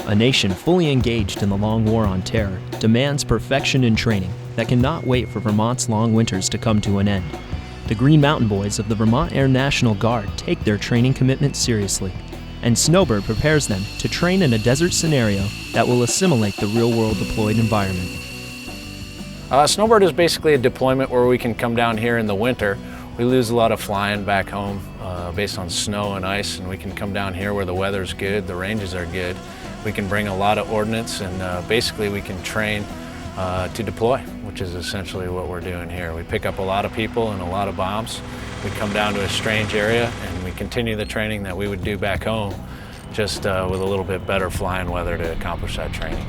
A nation fully engaged in the long war on terror demands perfection in training that cannot wait for Vermont's long winters to come to an end. The Green Mountain Boys of the Vermont Air National Guard take their training commitment seriously, and Snowbird prepares them to train in a desert scenario that will assimilate the real-world deployed environment. Snowbird is basically a deployment where we can come down here in the winter. We lose a lot of flying back home based on snow and ice, and we can come down here where the weather's good, the ranges are good. We can bring a lot of ordnance, and basically we can train to deploy, which is essentially what we're doing here. We pick up a lot of people and a lot of bombs. We come down to a strange area and we continue the training that we would do back home, just with a little bit better flying weather to accomplish that training.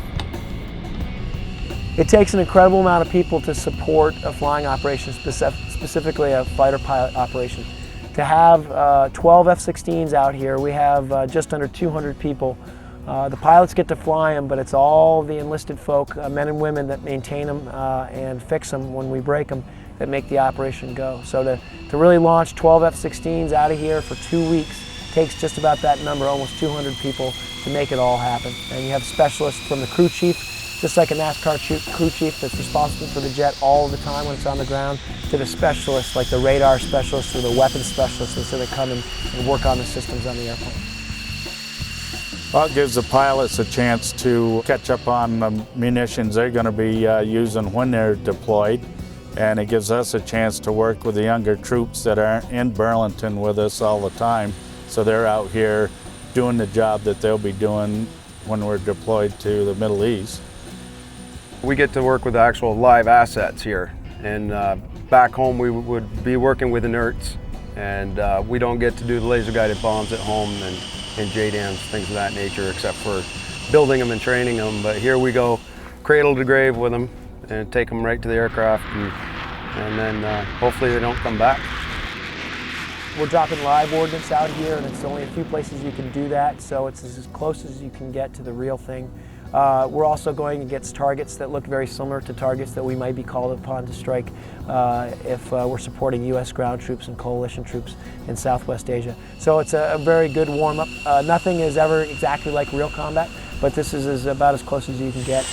It takes an incredible amount of people to support a flying operation, specifically a fighter pilot operation. To have 12 F-16s out here, we have just under 200 people. The pilots get to fly them, but it's all the enlisted folk, men and women, that maintain them and fix them when we break them, that make the operation go. So to really launch 12 F-16s out of here for 2 weeks takes just about that number, almost 200 people, to make it all happen. And you have specialists from the crew chief, just like a NASCAR crew chief that's responsible for the jet all the time when it's on the ground, to the specialists like the radar specialists or the weapons specialists that come and work on the systems on the airplane. Well, it gives the pilots a chance to catch up on the munitions they're going to be using when they're deployed, and it gives us a chance to work with the younger troops that aren't in Burlington with us all the time, so they're out here doing the job that they'll be doing when we're deployed to the Middle East. We get to work with actual live assets here, and back home we would be working with inerts, and we don't get to do the laser-guided bombs at home and JDAMs, things of that nature, except for building them and training them. But here we go cradle to grave with them and take them right to the aircraft, and then hopefully they don't come back. We're dropping live ordnance out here, and it's only a few places you can do that, so it's as close as you can get to the real thing. We're also going against targets that look very similar to targets that we might be called upon to strike if we're supporting U.S. ground troops and coalition troops in Southwest Asia. So it's a very good warm-up. Nothing is ever exactly like real combat, but this is about as close as you can get.